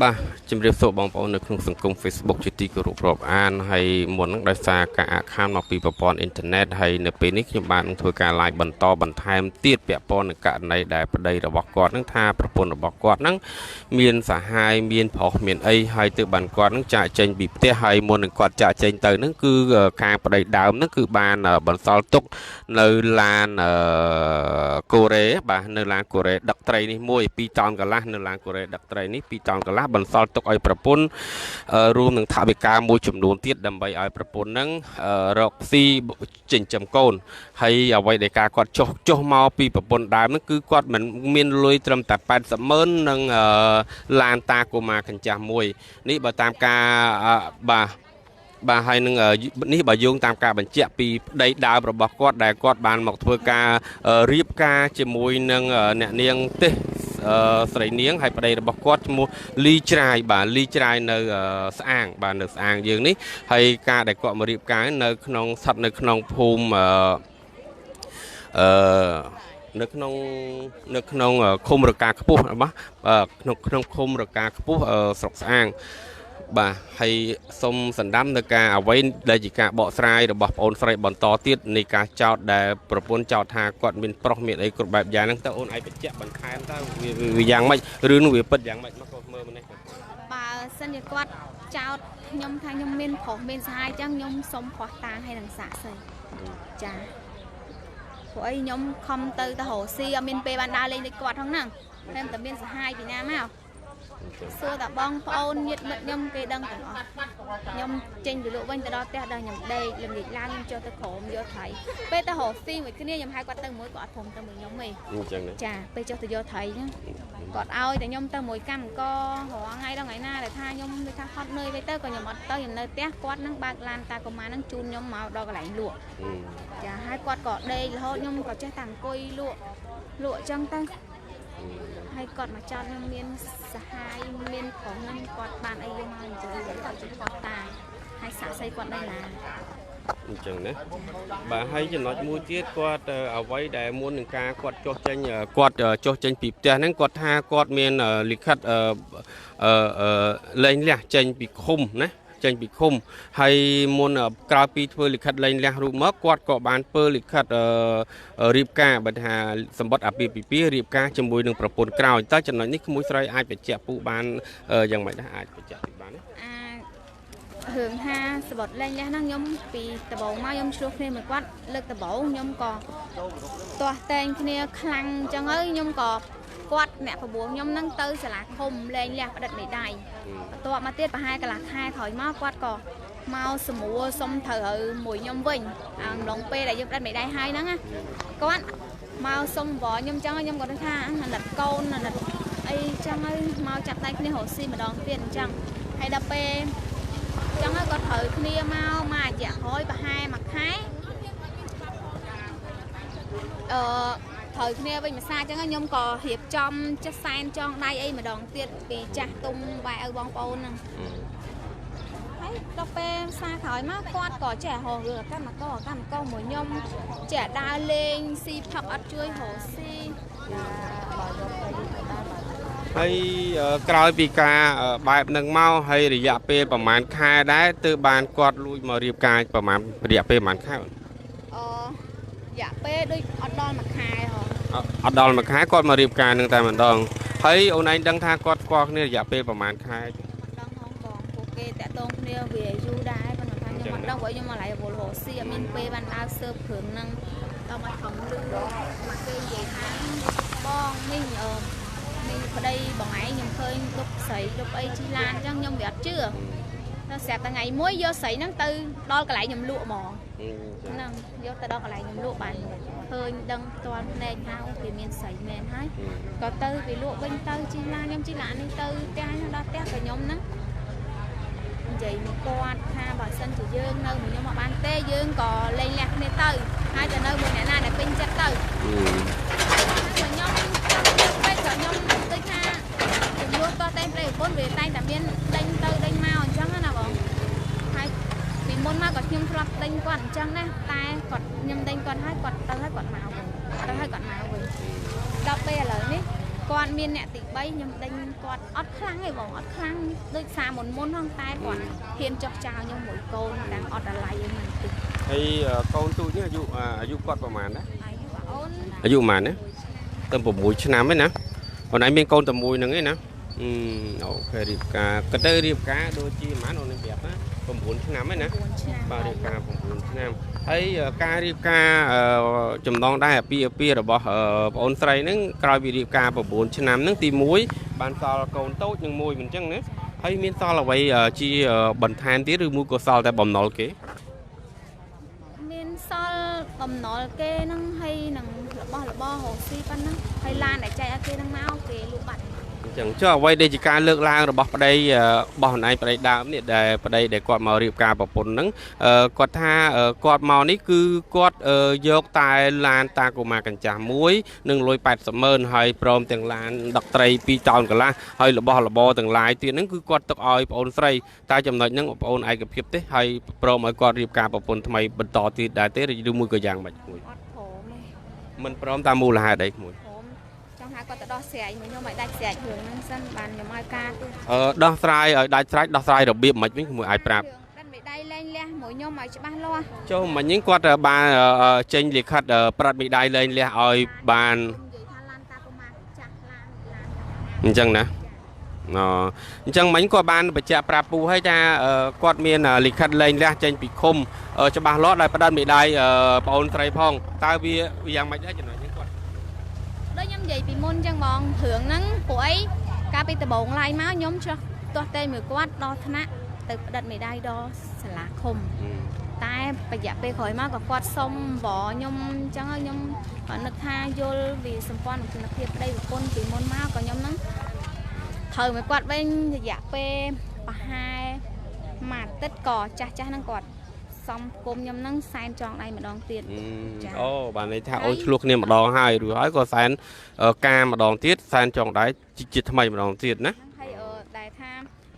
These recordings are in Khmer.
បាទជំរាបសួរបងប្អូននៅក្នុងសង្គម Facebook ជាទីគោរពរាប់អានហើយមុនហ្នឹងដោយសារការអាក់ខានមកពីប្រព័ន្ធអ៊ីនធឺណិតហើយនៅពេលនេះខ្ញុំបាននឹងធ្វើការ live បន្តបន្ថែមទៀតពាក់ព័ន្ធនឹងករណីដែលប្តីរបស់គាត់ហ្នឹងថាប្រពន្ធរបស់គាត់ហ្នឹងមានសហាយមានប្រុសមានអីហើយទើបបានគាត់ហ្នឹងចាក់ចេញពីផ្ទះហើយមុននឹងគាត់ចាក់ចេញទៅហ្នឹងគឺខាងប្តីដើមហ្នឹងគឺបានបន្សល់ទុកនៅឡានកូរ៉េបាទនៅឡានកូរ៉េដឹកត្រីនេះមួយ2តោនកន្លះនៅឡានកូរ៉េដឹកត្រីនេះ2តោនកន្លះបន្សល់ទុកឲ្យប្រពន្ធរួមនឹងថវិកាមួយចំនួនទៀតដើម្បីឲ្យប្រពន្ធហ្នឹងរកស៊ីចិញ្ចឹមកូនហើយអ្វីដែលការគាត់ចុះមកពីប្រពន្ធដើមហ្នឹងគឺគាត់មិនមានលុយត្រឹមតែ80,000និងឡានតាកូម៉ាកញ្ចាស់មួយនេះបើតាមការបាទហើយនឹងនេះបើយោងតាមការបញ្ជាក់ពីប្តីដើមរបស់គាត់ដែលគាត់បានមកធ្វើការរៀបការជាមួយនឹងអ្នកនាងទេសស្រីនាងហើយប្តីរបស់គាត់ឈ្មោះលីច្រាយបាទលីច្រាយនៅស្អាងបាទនៅស្អាងយើងនេះហើយការដែលគាត់មករៀបការនៅក្នុងស្ថិតនៅក្នុងភូមិនៅក្នុងឃុំរកាខ្ពស់បាទក្នុងឃុំរកាខ្ពស់ស្រុកស្អាងបាទហើយសូមសន្តាំនៅការអ្វីដែលជាការបកស្រាយរបស់បងអូនស្រីបន្តទៀតនៃការចោទដែលប្រពន្ធចោទថាគាត់មានប្រុសមានអីគ្រប់បែបយ៉ាងហ្នឹងតើអូនអាចបញ្ជាក់បន្ថែមតើវាយ៉ាងម៉េចរឿងនោះវាពិតយ៉ាងម៉េចមកមើលម្នេះបើសិនជាគាត់ចោទខ្ញុំថាខ្ញុំមានប្រុសមានសហាយអញ្ចឹងខ្ញុំសុំខុសតាងឲ្យនឹងសាក់សីចាព្រោះអីខ្ញុំខំទៅរកស៊ីអត់មានពេលបានដើរលេងដូចគាត់ហ្នឹងតែតែមានសហាយពីណាមកសួរតែបងប្អូនញាតិមិត្តខ្ញុំគេដឹងទាំងអស់ខ្ញុំចេញទៅលក់វិញទៅដល់ផ្ទះដល់ខ្ញុំដេកល្ងាចឡើងខ្ញុំចុះទៅក្រោមយកត្រីពេលទៅរកស៊ីមួយគ្នាខ្ញុំហៅគាត់ទៅមួយគាត់អត់ព្រមទៅមួយខ្ញុំទេអញ្ចឹងចាពេលចុះទៅយកត្រីហ្នឹងគាត់ឲ្យតែខ្ញុំទៅមួយកម្មកររាល់ថ្ងៃដល់ថ្ងៃណាដែលថាខ្ញុំដូចថាហត់នឿយវិញទៅក៏ខ្ញុំអត់ទៅខ្ញុំនៅផ្ទះគាត់ហ្នឹងបើកឡានតាកូម៉ាហ្នឹងជូនខ្ញុំមកដល់កន្លែងលក់ចាហើយគាត់ក៏ដេករហូតខ្ញុំក៏ចេះតែអង្គុយលក់អញ្ចឹងទៅហើយគាត់មកចោតខ្ញុំមានសហាយមានប្រុសហ្នឹងគាត់បានអីយកមកអញ្ចឹងគាត់ជួយគាត់តាហើយសាក់សីគាត់នៅណាអញ្ចឹងណាបាទហើយចំណុចមួយទៀតគាត់អ្វីដែលមុននឹងការគាត់ចុះចេញពីផ្ទះហ្នឹងគាត់ថាគាត់មានលិខិតលែងលះចេញពីឃុំណាចេញពីឃុំហើយមុនក្រោយពីធ្វើលិខិតលែងលះរូបមកគាត់ក៏បានធ្វើលិខិតរៀបការបើថាសម្បត្តិអាពាហ៍ពិពាហ៍រៀបការជាមួយនឹងប្រពន្ធក្រោយតើចំណុចនេះក្មួយស្រីអាចបញ្ជាក់ពូបានយ៉ាងម៉េចដែរអាចបញ្ជាក់ពីបានទេរឿងថាសម្បត្តិលែងលះហ្នឹងខ្ញុំពីដំបូងមកខ្ញុំឆ្លោះគ្នាមួយគាត់លើកដំបូងខ្ញុំក៏ទាស់តែងគ្នាខ្លាំងអញ្ចឹងហើយខ្ញុំក៏គាត់អ្នកប្របួសខ្ញុំហ្នឹងទៅសាលាឃុំលែងលះផ្ដិតមេដៃបន្ទាប់មកទៀតប្រហែលកន្លះខែក្រោយមកគាត់ក៏មកសមួរសុំត្រូវមួយខ្ញុំវិញអំឡុងពេលដែលយើងផ្ដិតមេដៃហើយហ្នឹងគាត់មកសុំវល់ខ្ញុំអញ្ចឹងខ្ញុំក៏ថាអាណិតកូនអាណិតអីអញ្ចឹងហើយមកចាប់ដៃគ្នារកស៊ីម្ដងទៀតអញ្ចឹងហើយដល់ពេលអញ្ចឹងហើយគាត់ត្រូវគ្នាមករយៈក្រោយប្រហែលមួយខែត្រូវគ្នាវិញមួយសាអញ្ចឹងខ្ញុំក៏រៀបចំចេះសែនចងដៃអីម្ដងទៀតពីចាស់ទុំបែឪបងប្អូនហ្នឹងហើយដល់ពេលសាក្រោយមកគាត់ក៏ចេះហោះរឿងកម្មករមួយខ្ញុំចេះដើរលេងស៊ីផឹកអត់ជួយរកស៊ីហើយក្រោយពីការបែបនឹងមកហើយរយៈពេលប្រហែលខែដែរទើបបានគាត់លួចមករៀបការប្រហែលរយៈពេលប្រហែលខែរយៈពេលដូចអត់ដល់មួយខែហ៎អត់ដល់មួយខែគាត់មករៀបការនឹងតែម្ដងហើយអូនឯងដឹងថាគាត់ស្គាល់គ្នារយៈពេលប្រហែលខែដឹងហងបងពួកគេតាក់ទងគ្នាវាយូរដែរប៉ុន្តែខ្ញុំអត់ដឹងព្រោះខ្ញុំមកឡៃវល់រស់ស៊ីអត់មានពេលបានដើរស៊ើបគ្រឿងហ្នឹងដល់មកខំលឺមកគេនិយាយថាបងនេះនេះប្តីបងឯងខ្ញុំឃើញលុបស្រីលុបអីជីឡានអញ្ចឹងខ្ញុំវាអត់ជឿដល់ស្រាប់តែថ្ងៃមួយយកស្រីហ្នឹងទៅដល់កន្លែងខ្ញុំលក់ហ្មងហ្នឹងយកទៅដល់កន្លែងខ្ញុំលក់បានឃើញដឹងផ្ទាល់ភ្នែកថាវាមានស្រីមែនហើយក៏ទៅវាលក់វិញទៅជីឡានខ្ញុំជីឡាននេះទៅផ្ទះហ្នឹងដល់ផ្ទះក៏ខ្ញុំហ្នឹងនិយាយមកគាត់ថាបើសិនជាយើងនៅមួយខ្ញុំមកបានទេយើងក៏លែងលះគ្នាទៅហើយទៅនៅមួយអ្នកណាដែលពេញចិត្តទៅខ្ញុំបែបខ្ញុំដូចថាចំនួនតតែប្រិយប្រពន្ធវាតែងតែមានដេញទៅដេញមកអញ្ចឹងណាបងហើយពីមុនមកក៏ខ្ញុំធ្លាប់ដេញគាត់អញ្ចឹងណាតែគាត់ខ្ញុំដេញគាត់ហើយគាត់ទៅហើយគាត់មកវិញដល់ពេលឥឡូវនេះ គាត់មានអ្នកទី3ខ្ញុំដេញគាត់អត់ខ្លាំងទេបងអត់ខ្លាំងដូចសារមុនហ្នឹងតែគាត់ហ៊ានចុះចោលខ្ញុំមួយកូនទាំងអត់អាឡ័យហ្នឹងបន្តិច ហើយកូនទូចនេះអាយុគាត់ប្រហែលណា អាយុបងអូនអាយុប្រហែលណាទៅ6ឆ្នាំឯណាអូនឯងមានកូនតែមួយហ្នឹងឯណាអូខេរៀបការក៏ទៅរៀបការដូចជាប្រហែលអូនឯងប្រាប់ណា9ឆ្នាំឯណា 9 ឆ្នាំ បាទរៀបការ9ឆ្នាំហើយការរៀបការចំណងដែរអាពាហ៍របស់បងអូនស្រីហ្នឹងក្រោយពីរៀបការ9ឆ្នាំហ្នឹងទី1បានសល់កូនតូចនឹងមួយមិនអញ្ចឹងណាហើយមានសល់អ្វីជាបន្ថែមទៀតឬមួយក៏សល់តែបំណុលគេ មានសល់បំណុលគេហ្នឹងហើយនឹងរបស់របររកស៊ីប៉ុណ្ណឹងហើយឡានដែលចែកឲ្យគេហ្នឹងមកគេលក់បាត់ អញ្ចឹងចុះអ្វីដែលជាការលើកឡើងរបស់ប្តីរបស់ខ្លួនឯងប្តីដើមនេះដែលប្តីដែលគាត់មករៀបការប្រពន្ធហ្នឹងគាត់ថាគាត់មកនេះគឺគាត់យកតែឡានតាកូម៉ាកញ្ចាស់មួយនឹងលុយ80,000ហើយព្រមទាំងឡានដឹកត្រី2តោនកន្លះហើយរបស់របរទាំងឡាយទៀតហ្នឹងគឺគាត់ទុកឲ្យប្អូនស្រីតែចំណុចហ្នឹងប្អូនឯកភាពទេហើយព្រមឲ្យគាត់រៀបការប្រពន្ធថ្មីបន្តទៀតដែរទេឬមួយក៏យ៉ាងម៉េចមួយ អត់ព្រមទេ មិនព្រមតាមមូលហេតុអីមួយ ព្រមចង់ហៅគាត់ទៅដោះស្រាយមកខ្ញុំឲ្យដាច់ស្រេចរឿងហ្នឹងសិនបានខ្ញុំឲ្យការទៅ ដោះស្រាយឲ្យដាច់ស្រេចដោះស្រាយរបៀបមិនវិញមួយអាចប្រាប់ ដឹងមេដៃលែងលះមួយខ្ញុំឲ្យច្បាស់លាស់ ចុះមិញហ្នឹងគាត់បានចេញលិខិតប្រាប់មីដៃលែងលះឲ្យបាន និយាយថាឡានតាកូម៉ាចាស់ឡាន អញ្ចឹងណាអញ្ចឹងមិញគាត់បានបញ្ជាក់ប្រាប់ពូឲ្យថាគាត់មានលិខិតលែងលះចេញពីឃុំច្បាស់លាស់ដោយផ្ដាល់មីដៃបងអូនស្រីផងតើវាយ៉ាងម៉េចដែរចំណុចនេះគាត់ ដូចខ្ញុំនិយាយពីមុនអញ្ចឹងបងរឿងហ្នឹងពួកអីកាលពីដំបូងឡាយមកខ្ញុំចោះទាស់តែមួយគាត់ដល់ថ្នាក់ទៅផ្ដិតមេដៃដល់សាលាឃុំតែរយៈពេលក្រោយមកក៏គាត់សុំបខ្ញុំអញ្ចឹងខ្ញុំក៏នឹកថាយល់vìសម្ព័ន្ធគុណភាពប្តីប្រពន្ធពីមុនមកក៏ខ្ញុំហ្នឹងត្រូវមកគាត់វិញរយៈពេលប្រហែលមួយអាទិត្យក៏ចាស់ហ្នឹងគាត់សំគុំខ្ញុំហ្នឹងសែនចងដៃម្ដងទៀត អូបានន័យថាអូនឆ្លោះគ្នាម្ដងហើយរួចហើយក៏សែនការម្ដងទៀតសែនចងដៃជាថ្មីម្ដងទៀតណា ហើយដែលថា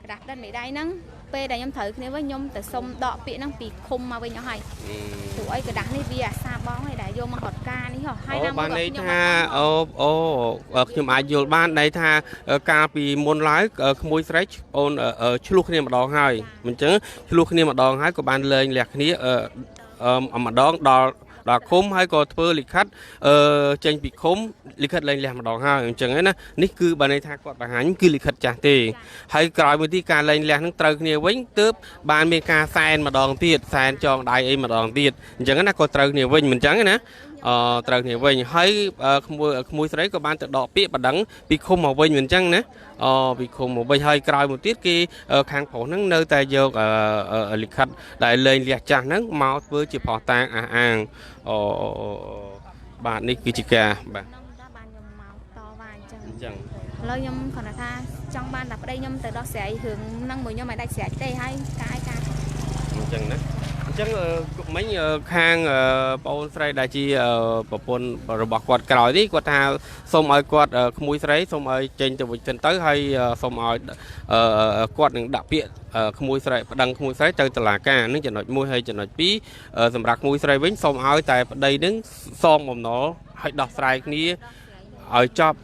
ក្តាប់ដិតមេដៃហ្នឹងពេលដែលខ្ញុំត្រូវគ្នាវិញខ្ញុំទៅសុំដកពាក្យហ្នឹងពីឃុំមកវិញអស់ហើយព្រោះអីក្តាប់នេះវាអាសាបងហើយដែលយកមករត់ការនេះហ៎ហើយណាមកបានន័យថាខ្ញុំអាចយល់បានន័យថាកាលពីមុនឡើយក្មួយស្រីអូនឆ្លោះគ្នាម្ដងហើយមិនអញ្ចឹងឆ្លោះគ្នាម្ដងហើយក៏បានលែងលះគ្នាម្ដងដល់ឃុំហើយក៏ធ្វើលិខិតចេញពីឃុំលិខិតលែងលះម្ដងហើយអញ្ចឹងណានេះគឺបានន័យថាគាត់បង្ហាញគឺលិខិតចាស់ទេហើយក្រោយមួយទីការលែងលះនឹងត្រូវគ្នាវិញទើបបានមានការសែនម្ដងទៀតសែនចងដៃអីម្ដងទៀតអញ្ចឹងណាក៏ត្រូវគ្នាវិញមិនអញ្ចឹងណាត្រូវគ្នាវិញហើយក្មួយស្រីក៏បានទៅដកពាក្យបណ្ដឹងពីឃុំមកវិញមិនអញ្ចឹងណាពីឃុំមកវិញហើយក្រោយមកទៀតគេខាងប្រុសហ្នឹងនៅតែយកលិខិតដែលលែងលះចាស់ហ្នឹងមកធ្វើជាផុសតាងអះអាងបាទនេះគឺជាការបាទ ខ្ញុំដែរបានខ្ញុំមកតវ៉ាអញ្ចឹង អញ្ចឹង ឥឡូវខ្ញុំគ្រាន់តែថាចង់បានតែប្តីខ្ញុំទៅដោះស្រាយរឿងហ្នឹងមួយខ្ញុំឲ្យដាច់ស្រេចទេហើយការ អញ្ចឹងណាអញ្ចឹងមិញខាងបងអូនស្រីដែលជាប្រពន្ធរបស់គាត់ក្រោយនេះគាត់ថាសូមឲ្យគាត់ក្មួយស្រីសូមឲ្យចេញទៅវិញទៅហើយសូមឲ្យគាត់នឹងដាក់ពាក្យក្មួយស្រីប្តឹងក្មួយស្រីទៅតុលាការនឹងចំណុច1ហើយចំណុច2សម្រាប់ក្មួយស្រីវិញសូមឲ្យតែប្តីនឹងសងបំណុលឲ្យដោះស្រាយគ្នាឲ្យចប់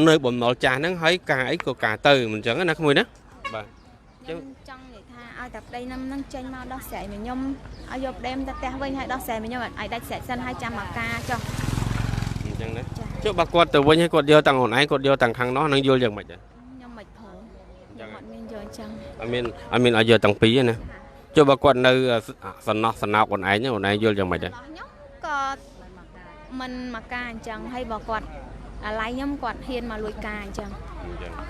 នៅបំណុលចាស់ហ្នឹងហើយការអីក៏ការទៅមិនអញ្ចឹងណាក្មួយណាបាទ ខ្ញុំចង់និយាយថាឲ្យតែប្តីនឹងចេញមកដោះស្រាយមកខ្ញុំឲ្យយកដេមទៅផ្ទះវិញហើយដោះស្រាយមកខ្ញុំឲ្យដាច់ស្រេចសិនហើយចាំមកការចុះអញ្ចឹងណាចុះបើគាត់ទៅវិញហើយគាត់យកទាំងខ្លួនឯងគាត់យកទាំងខាងនោះនឹងយល់យ៉ាងម៉េចដែរខ្ញុំមិនព្រមខ្ញុំអត់មានយកអញ្ចឹងអត់មានឲ្យយកទាំងពីរទេណាចុះបើគាត់នៅសំណោះសំណោកខ្លួនឯងយល់យ៉ាងម៉េចដែរខ្ញុំក៏មិនមកការអញ្ចឹងហើយបើគាត់អាឡ័យខ្ញុំគាត់ហ៊ានមកលួចការអញ្ចឹង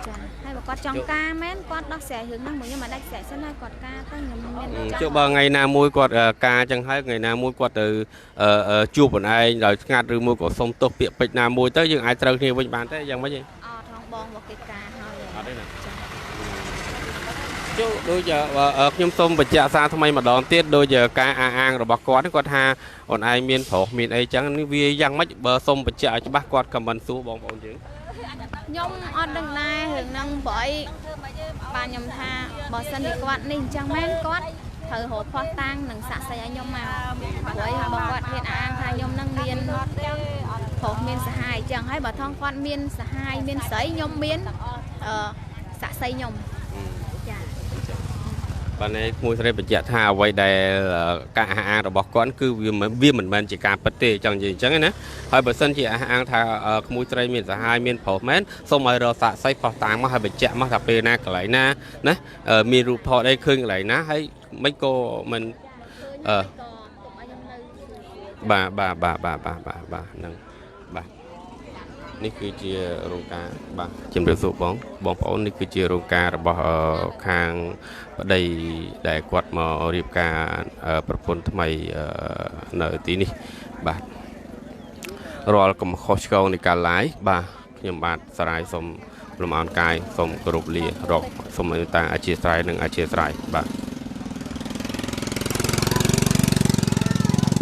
ចាហើយបើគាត់ចង់ការមែនគាត់ដោះស្រាយរឿងហ្នឹងមកខ្ញុំមកដាច់ស្រេចសិនហើយគាត់ការទៅខ្ញុំមានចុះបើថ្ងៃណាមួយគាត់ការអញ្ចឹងហើយថ្ងៃណាមួយគាត់ទៅជួបខ្លួនឯងដោយស្ងាត់ឬមួយក៏សុំទោសពាក្យពេចន៍ណាមួយទៅយើងអាចត្រូវគ្នាវិញបានទេយ៉ាងម៉េចទេថងបងមកកិច្ចការហើយអត់ទេណាចុះដូចខ្ញុំសូមបញ្ជាក់សារថ្មីម្ដងទៀតដូចការអាងរបស់គាត់គាត់ថាអូនឯងមានប្រុសមានអីចឹងនេះវាយ៉ាងម៉េចបើសូមបញ្ជាក់ឲ្យច្បាស់គាត់ខមមិនសួរបងប្អូនយើងខ្ញុំអត់ដឹងដែររឿងហ្នឹងបើអីបាទខ្ញុំថាបើសិនជាគាត់នេះអញ្ចឹងមែនគាត់ត្រូវរកផោះតាំងនិងសាក់សីឲ្យខ្ញុំមកព្រោះអីបើគាត់ហ៊ានអាងថាខ្ញុំនឹងមាន ខុសមានសហายចឹងហើយបើថងគាត់មានសហายមានស្រីខ្ញុំមានសាក់សីខ្ញុំចា បាទនេះមួយស្រីបញ្ជាក់ថាអ្វីដែលការអះអាងរបស់គាត់គឺវាមិនមែនជាការពិតទេចង់និយាយអញ្ចឹងណាហើយបើសិនជាអះអាងថាក្មួយស្រីមានសហាយមានប្រុសមែនសូមឲ្យរកសាក់សីផុសតាំងមកហើយបញ្ជាក់មកថាពេលណាកន្លែងណាណាមានរូបថតអីឃើញកន្លែងណាហើយមិនក៏មិនបាទហ្នឹងបាទនេះគឺជារោងការបាទជំរាបសួរបងប្អូននេះគឺជារោងការរបស់ខាងប្តីដែលគាត់មករៀបការប្រពន្ធថ្មីនៅទីនេះបាទរាល់កំខុសឆ្គងនៃការ live បាទខ្ញុំបាទសារាយសូមលំអរកាយសូមគោរពលារកសូមមេត្តាអធិស្ឋាននិងអធិស្ឋានបាទ